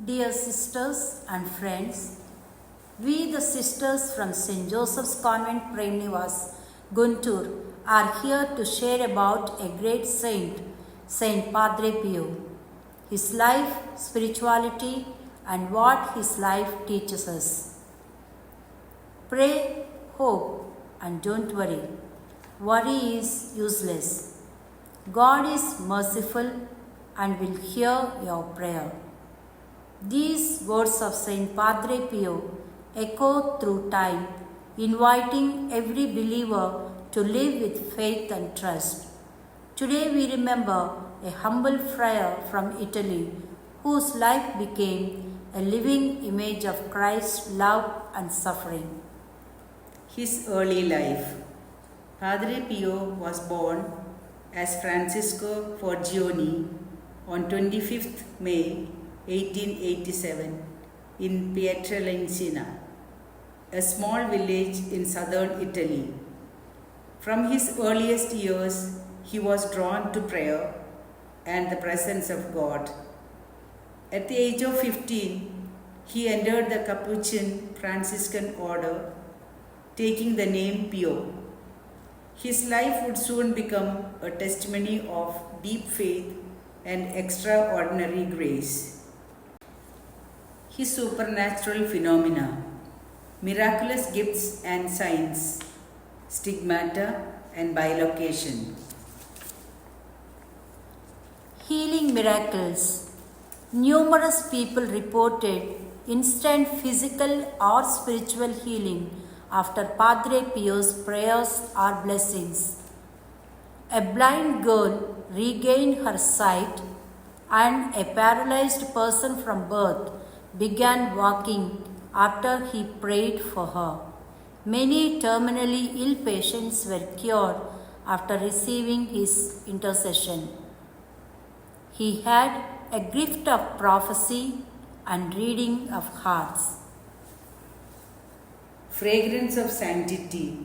Dear sisters and friends, we the sisters from St. Joseph's Convent PREM NIVAS, GUNTUR, are here to share about a great saint, Saint Padre Pio, his life, spirituality, and what his life teaches us. Pray, hope, and don't worry. Worry is useless. God is merciful and will hear your prayer. These words of Saint Padre Pio echo through time, inviting every believer to live with faith and trust. Today we remember a humble friar from Italy whose life became a living image of Christ's love and suffering. His early life. Padre Pio was born as Francisco Forgione on 25th May 1887 in Pietrelcina, a small village in southern Italy. From his earliest years, he was drawn to prayer and the presence of God. At the age of 15, he entered the Capuchin Franciscan order, taking the name Pio. His life would soon become a testimony of deep faith and extraordinary grace. His supernatural phenomena, miraculous gifts and signs, stigmata and bilocation. Healing miracles. Numerous people reported instant physical or spiritual healing after Padre Pio's prayers or blessings. A blind girl regained her sight, and a paralyzed person from birth began walking after he prayed for her. Many terminally ill patients were cured after receiving his intercession. He had a gift of prophecy and reading of hearts. Fragrance of sanctity.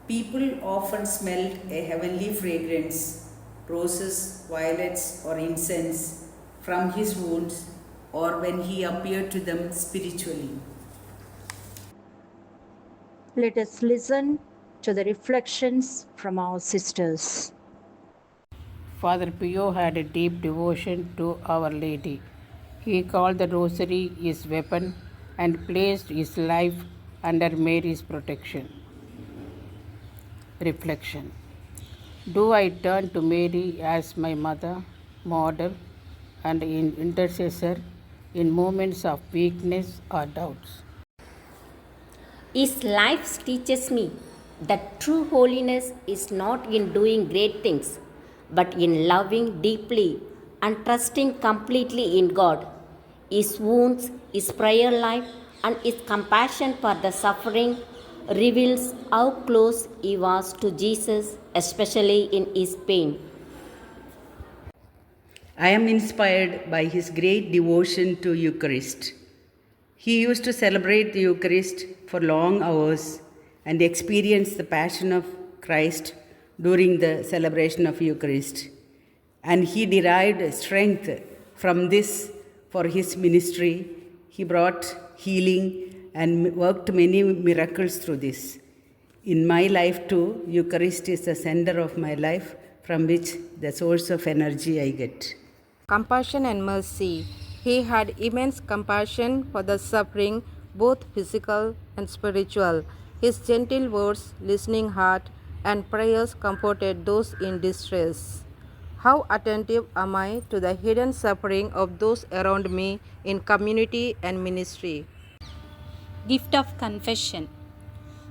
People often smelled a heavenly fragrance, roses, violets, or incense, from his wounds or when he appeared to them spiritually. Let us listen to the reflections from our sisters. Father Pio had a deep devotion to Our Lady. He called the Rosary his weapon and placed his life under Mary's protection. Reflection. Do I turn to Mary as my mother, model, and intercessor in moments of weakness or doubts? His life teaches me that true holiness is not in doing great things, but in loving deeply and trusting completely in God. His wounds, his prayer life, and his compassion for the suffering reveals how close he was to Jesus, especially in his pain. I am inspired by his great devotion to Eucharist. He used to celebrate the Eucharist for long hours and experience the Passion of Christ during the celebration of Eucharist. And he derived strength from this for his ministry. He brought healing and worked many miracles through this. In my life too, Eucharist is the center of my life, from which the source of energy I get. Compassion and mercy. He had immense compassion for the suffering, both physical and spiritual. His gentle words, listening heart, and prayers comforted those in distress. How attentive am I to the hidden suffering of those around me in community and ministry? Gift of confession.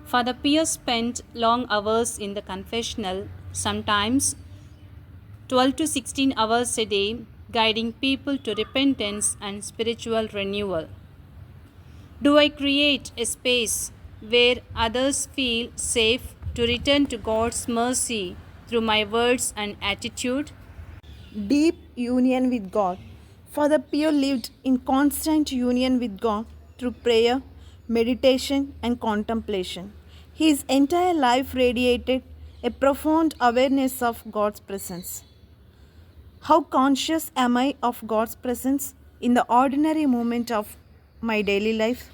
Father Pio spent long hours in the confessional, sometimes 12 to 16 hours a day, guiding people to repentance and spiritual renewal. Do I create a space where others feel safe to return to God's mercy through my words and attitude? Deep union with God. Father Pio lived in constant union with God through prayer, meditation, and contemplation. His entire life radiated a profound awareness of God's presence. How conscious am I of God's presence in the ordinary moment of my daily life?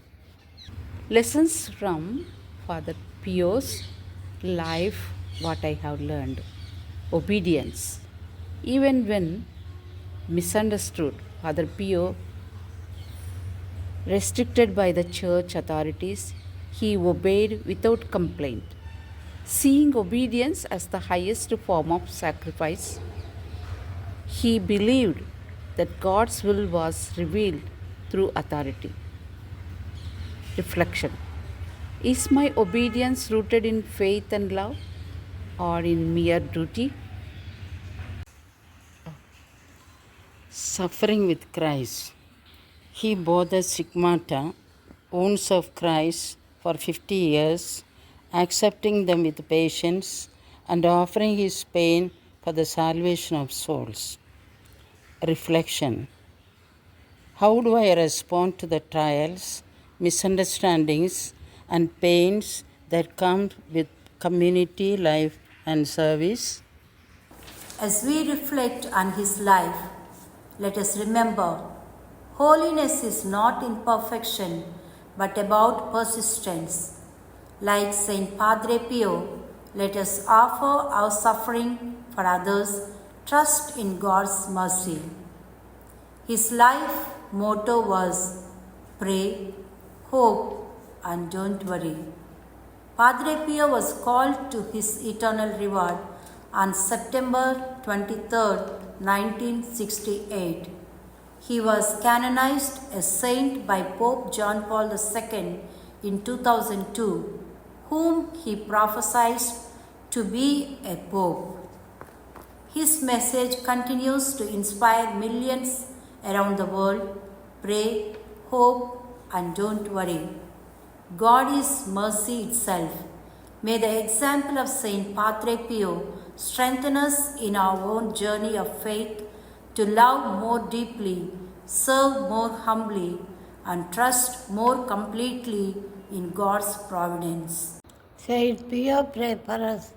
Lessons from Father Pio's life, what I have learned. Obedience. Even when misunderstood, Father Pio, restricted by the church authorities, he obeyed without complaint. Seeing obedience as the highest form of sacrifice, he believed that God's will was revealed through authority. Reflection. Is my obedience rooted in faith and love or in mere duty? Suffering with Christ. He bore the stigmata, wounds of Christ for 50 years, accepting them with patience and offering his pain for the salvation of souls. Reflection. How do I respond to the trials, misunderstandings, and pains that come with community life and service? As we reflect on his life, let us remember holiness is not in perfection but about persistence. Like Saint Padre Pio, let us offer our suffering for others, trust in God's mercy. His life motto was pray, hope, and don't worry. Padre Pio was called to his eternal reward on September 23, 1968. He was canonized a saint by Pope John Paul II in 2002, whom he prophesied to be a pope. His message continues to inspire millions around the world. Pray, hope, and don't worry. God is mercy itself. May the example of Saint Padre Pio strengthen us in our own journey of faith to love more deeply, serve more humbly, and trust more completely in God's providence. Saint Pio, pray for us.